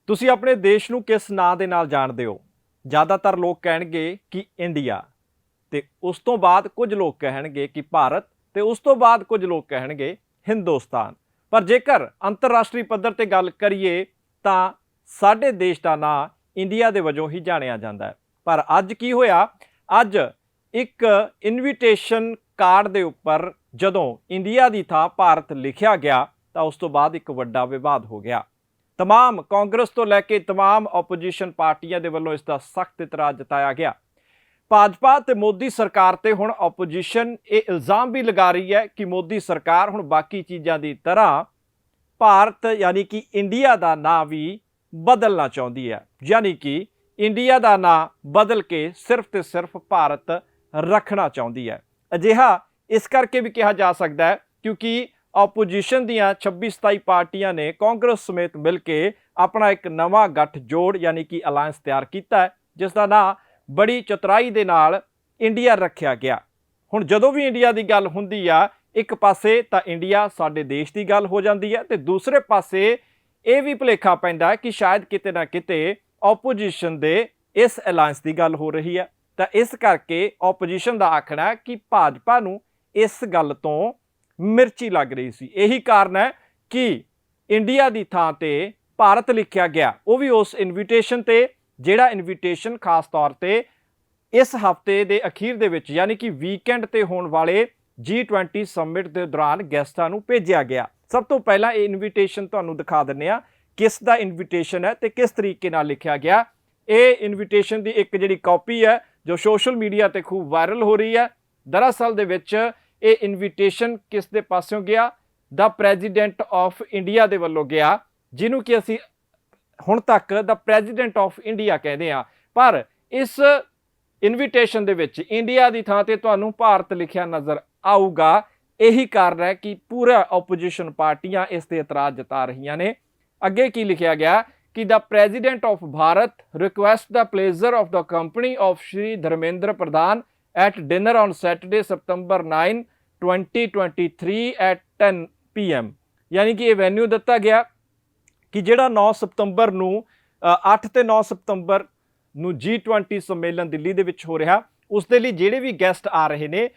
ਤੁਸੀਂ ਆਪਣੇ ਦੇਸ਼ ਨੂੰ ਕਿਸ ਨਾਂ ਦੇ ਨਾਲ ਜਾਣਦੇ ਹੋ? ਜ਼ਿਆਦਾਤਰ ਲੋਕ ਕਹਿਣਗੇ ਕਿ ਇੰਡੀਆ, ਤੇ ਉਸ ਤੋਂ ਬਾਅਦ ਕੁਝ ਲੋਕ ਕਹਿਣਗੇ ਕਿ ਭਾਰਤ, ਤੇ ਉਸ ਤੋਂ ਬਾਅਦ ਕੁਝ ਲੋਕ ਕਹਿਣਗੇ ਹਿੰਦੁਸਤਾਨ। ਪਰ ਜੇਕਰ ਅੰਤਰਰਾਸ਼ਟਰੀ ਪੱਧਰ ਤੇ ਗੱਲ ਕਰੀਏ ਤਾਂ ਸਾਡੇ ਦੇਸ਼ ਦਾ ਨਾਂ ਇੰਡੀਆ ਦੇ ਵਜੋਂ ਹੀ ਜਾਣਿਆ ਜਾਂਦਾ ਹੈ। ਪਰ ਅੱਜ ਕੀ ਹੋਇਆ? ਅੱਜ ਇੱਕ ਇਨਵੀਟੇਸ਼ਨ ਕਾਰਡ ਦੇ ਉੱਪਰ ਜਦੋਂ ਇੰਡੀਆ ਦੀ ਥਾਂ ਭਾਰਤ ਲਿਖਿਆ ਗਿਆ ਤਾਂ ਉਸ ਤੋਂ ਬਾਅਦ ਇੱਕ ਵੱਡਾ ਵਿਵਾਦ ਹੋ ਗਿਆ। तमाम कांग्रेस तो लैके तमाम ओपोजिशन पार्टियां दे वल्लों इसका सख्त इतराज जताया गया। भाजपा ते मोदी सरकार ते हुण ओपोजिशन ये इल्ज़ाम भी लगा रही है कि मोदी सरकार हुण बाकी चीज़ां दी तरह भारत यानी कि इंडिया का नाम भी बदलना चाहती है, यानी कि इंडिया का नाम बदल के सिर्फ तो सिर्फ भारत रखना चाहती है। अजिहा इस करके भी कहा जा सकता है क्योंकि ओपोजिशन दियां 26-27 पार्टियां ने कांग्रेस समेत मिल के अपना एक नवा गठजोड़ यानी कि अलायंस तैयार किया है, जिसका नाम बड़ी चतुराई दे नाल इंडिया रखा गया। हुण जदों भी इंडिया की गल हुंदी आ, एक पासे तां इंडिया साडे देश की गल हो जाती है ते दूसरे पासे ये भी भुलेखा पैंदा है कि शायद किते ना किते ओपोजिशन दे इस अलायंस की गल हो रही है। तां इस करके ओपोजिशन का आखना है कि भाजपा नूं इस गल तो मिर्ची लग रही सी। यही कारण है कि इंडिया की थां ते भारत लिखा गया, वो भी उस इनविटेशन ते जिहड़ा इनविटेशन खास तौर ते इस हफ्ते के अखीर दे विच यानी कि वीकेंड ते होने वाले G20 समिट के दौरान गैस्टां नूं भेजिया गया। सब तो पहला ये इनविटेशन तुहानूं दिखा दिंदे आ किस दा इनविटेशन है ते किस तरीके नाल लिखिया गया। ये इनविटेशन की एक जिहड़ी कॉपी है जो सोशल मीडिया ते खूब वायरल हो रही है। दरअसल दे विच ये इनविटेशन किस दे पासों गया? द प्रेजिडेंट ऑफ इंडिया दे वल्लों गया, जिन्हों कि असी हुण तक द प्रेजिडेंट ऑफ इंडिया कहते हैं। पर इस इनविटेशन दे विच इंडिया की थां ते तुहानूं भारत लिखिया नज़र आऊगा। यही कारण है कि पूरा ओपोजिशन पार्टियां इस ते इतराज जता रही ने। अगे की लिखिया गया कि the president of Bharat request the pleasure of the company of Shri Dharmendra Pradhan at dinner on Saturday September 9, 2023 at 10 PM। यानी कि ये वैन्यू दिता गया कि जिहड़ा 9 सितंबर नूं 8 ते 9 सितंबर नूं G20 सम्मेलन दिल्ली दे विच हो रहा, उस दे लई जिहड़े भी गैसट आ रहे ने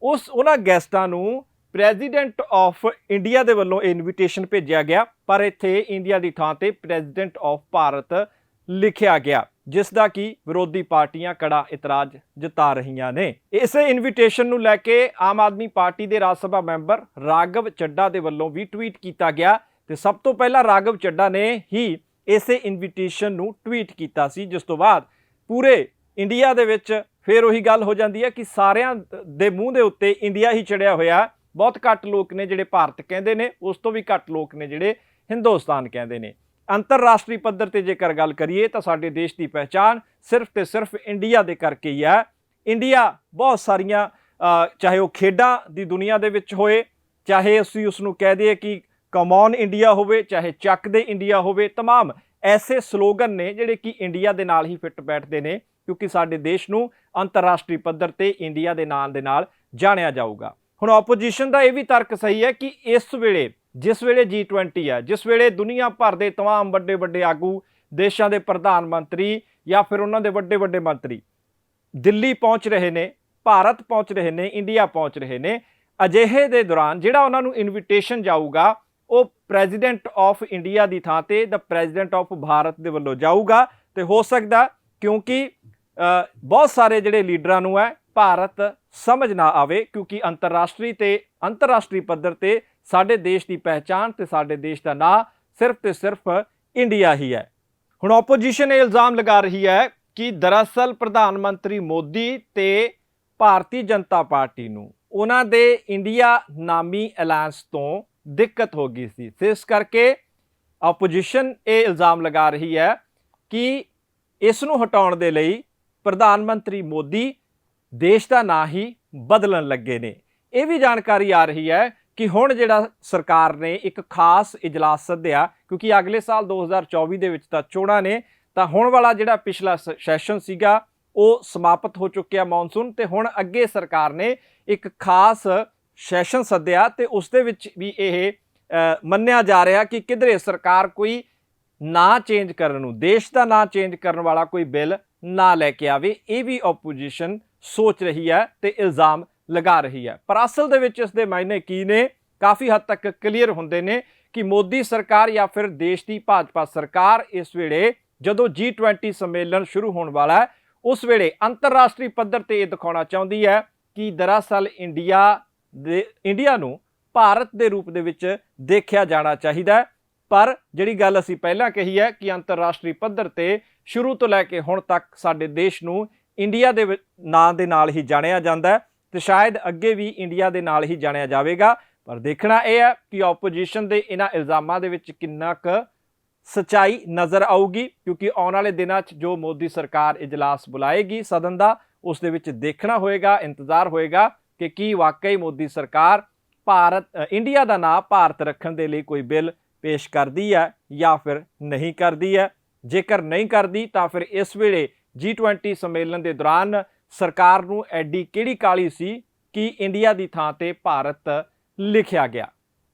उन्हां गैसटां नूं प्रेजिडेंट ऑफ इंडिया दे वल्लों इनविटेशन भेजिया गया, पर इत्थे इंडिया की थां ते प्रेजिडेंट ऑफ भारत लिखिया गया, जिसका कि विरोधी पार्टियां कड़ा इतराज जता रही ने। इस इनविटेशन नूं लैके आम आदमी पार्टी के राज सभा मैंबर राघव चड्डा के वल्लों भी ट्वीट किया गया। तो सब तो पहला राघव चड्डा ने ही इस इनविटेशन नूं ट्वीट किया सी, जिस तो बाद पूरे इंडिया दे विच फिर वही गल हो जाती है कि सारियां दे मूँह दे उत्ते इंडिया ही चढ़िया होया। बहुत घट लोग ने जिहड़े भारत कहते हैं, उस तो भी घट लोग ने जिहड़े हिंदुस्तान कहते हैं। अंतरराष्ट्रीय पद्धर ते जेकर गल करिए तो साडे देश की पहचान सिर्फ तो सिर्फ इंडिया दे करके ही है। इंडिया बहुत सारिया चाहे वो खेडां दी दुनिया दे विच होए, चाहे असीं उसनूं कह दईए कि कमॉन इंडिया होवे, चाहे चक दे इंडिया होवे, तमाम ऐसे स्लोगन ने जिहड़े कि इंडिया दे नाल ही फिट बैठते हैं, क्योंकि साडे देश नूं अंतरराष्ट्रीय पद्धर ते इंडिया दे नाम दे नाल जाणिया जाऊगा। हुण ओपोजिशन का यह भी तर्क सही है कि इस वेले जिस वेले G20 है, जिस वेले दुनिया भर के तमाम बड़े बड़े आगू देशों के प्रधानमंत्री या फिर उन्होंने वड्डे वड्डे मंत्री दिल्ली पहुँच रहे ने, भारत पहुँच रहे ने, इंडिया पहुँच रहे ने, अजिहे दे दौरान जिहड़ा उन्होंने इनविटेशन जाऊगा वो प्रेजिडेंट ऑफ इंडिया की थां ते द प्रेजिडेंट ऑफ भारत के वल्लों जाऊगा। तो हो सकता क्योंकि बहुत सारे जिहड़े लीडरां नूं है भारत समझ ना आवे, क्योंकि अंतरराष्ट्रीय पद्धर ते साडे देश की पहचान तो साडे देश का नाम सिर्फ तो सिर्फ इंडिया ही है। हुण ओपोजिशन ये इल्ज़ाम लगा रही है कि दरअसल प्रधानमंत्री मोदी ते भारतीय जनता पार्टी नूं उन्हां दे इंडिया नामी अलायंस तो दिक्कत हो गई सी। इस करके ओपोजिशन ये इल्ज़ाम लगा रही है कि इस नूं हटाउण दे लई प्रधानमंत्री मोदी देश का नाम ही बदलन लगे ने। यह भी जानकारी आ रही है कि हुण जिहड़ा सरकार ने एक खास इजलास सद्दिया, क्योंकि अगले साल 2024 दे विच तां चोणां ने, तां हुण वाला जिहड़ा पिछला सैशन सीगा वो समाप्त हो चुकिया मॉनसून, ते हुण अगे सरकार ने एक खास सैशन सद्दिया ते उस दे विच भी यह मन्निया जा रहा कि किधरे सरकार कोई ਨਾਂ ਚੇਂਜ ਕਰਨ ਨੂੰ, ਦੇਸ਼ ਦਾ ਨਾਂ ਚੇਂਜ ਕਰਨ ਵਾਲਾ ਕੋਈ ਬਿੱਲ ਨਾ ਲੈ ਕੇ ਆਵੇ। ਇਹ ਵੀ ਆਪੋਜੀਸ਼ਨ ਸੋਚ ਰਹੀ ਹੈ ਤੇ ਇਲਜ਼ਾਮ ਲਗਾ ਰਹੀ ਹੈ। ਪਰ ਅਸਲ ਦੇ ਵਿੱਚ ਇਸ ਦੇ ਮਾਇਨੇ ਕੀ ਨੇ, ਕਾਫੀ ਹੱਦ ਤੱਕ ਕਲੀਅਰ ਹੁੰਦੇ ਨੇ ਕਿ ਮੋਦੀ ਸਰਕਾਰ ਜਾਂ ਫਿਰ ਦੇਸ਼ ਦੀ ਭਾਜਪਾ ਸਰਕਾਰ ਇਸ ਵੇਲੇ ਜਦੋਂ G20 ਸੰਮੇਲਨ ਸ਼ੁਰੂ ਹੋਣ ਵਾਲਾ ਹੈ, ਉਸ ਵੇਲੇ ਅੰਤਰਰਾਸ਼ਟਰੀ ਪੱਧਰ ਤੇ ਇਹ ਦਿਖਾਉਣਾ ਚਾਹੁੰਦੀ ਹੈ ਕਿ ਦਰਅਸਲ ਇੰਡੀਆ ਨੂੰ ਭਾਰਤ ਦੇ ਰੂਪ ਦੇ ਵਿੱਚ ਦੇਖਿਆ ਜਾਣਾ ਚਾਹੀਦਾ ਹੈ। ਪਰ ਜਿਹੜੀ ਗੱਲ ਅਸੀਂ ਪਹਿਲਾਂ ਕਹੀ ਹੈ ਕਿ ਅੰਤਰਰਾਸ਼ਟਰੀ ਪੱਧਰ ਤੇ ਸ਼ੁਰੂ ਤੋਂ ਲੈ ਕੇ ਹੁਣ ਤੱਕ ਸਾਡੇ ਦੇਸ਼ ਨੂੰ ਇੰਡੀਆ ਦੇ ਨਾਂ ਦੇ ਨਾਲ ਹੀ ਜਾਣਿਆ ਜਾਂਦਾ ਹੈ ਤੇ ਸ਼ਾਇਦ ਅੱਗੇ ਵੀ ਇੰਡੀਆ ਦੇ ਨਾਲ ਹੀ ਜਾਣਿਆ ਜਾਵੇਗਾ। ਪਰ ਦੇਖਣਾ ਇਹ ਹੈ ਕਿ ਆਪੋਜੀਸ਼ਨ ਦੇ ਇਹਨਾਂ ਇਲਜ਼ਾਮਾਂ ਦੇ ਵਿੱਚ ਕਿੰਨਾ ਕੁ ਸੱਚਾਈ ਨਜ਼ਰ ਆਊਗੀ, ਕਿਉਂਕਿ ਆਉਣ ਵਾਲੇ ਦਿਨਾਂ 'ਚ ਜੋ ਮੋਦੀ ਸਰਕਾਰ ਇਜਲਾਸ ਬੁਲਾਏਗੀ ਸਦਨ ਦਾ, ਉਸ ਦੇ ਵਿੱਚ ਦੇਖਣਾ ਹੋਏਗਾ, ਇੰਤਜ਼ਾਰ ਹੋਏਗਾ ਕਿ ਕੀ ਵਾਕਈ ਮੋਦੀ ਸਰਕਾਰ ਇੰਡੀਆ ਦਾ ਨਾਂ ਭਾਰਤ ਰੱਖਣ ਦੇ ਲਈ ਕੋਈ ਬਿੱਲ ਪੇਸ਼ ਕਰਦੀ ਹੈ ਜਾਂ ਫਿਰ ਨਹੀਂ ਕਰਦੀ ਹੈ। ਜੇਕਰ ਨਹੀਂ ਕਰਦੀ ਤਾਂ ਫਿਰ ਇਸ ਵੇਲੇ G20 ਸੰਮੇਲਨ ਦੇ ਦੌਰਾਨ ਸਰਕਾਰ ਨੂੰ ਐਡੀ ਕਿਹੜੀ ਕਾਹਲੀ ਸੀ ਕਿ ਇੰਡੀਆ ਦੀ ਥਾਂ ਤੇ ਭਾਰਤ ਲਿਖਿਆ ਗਿਆ।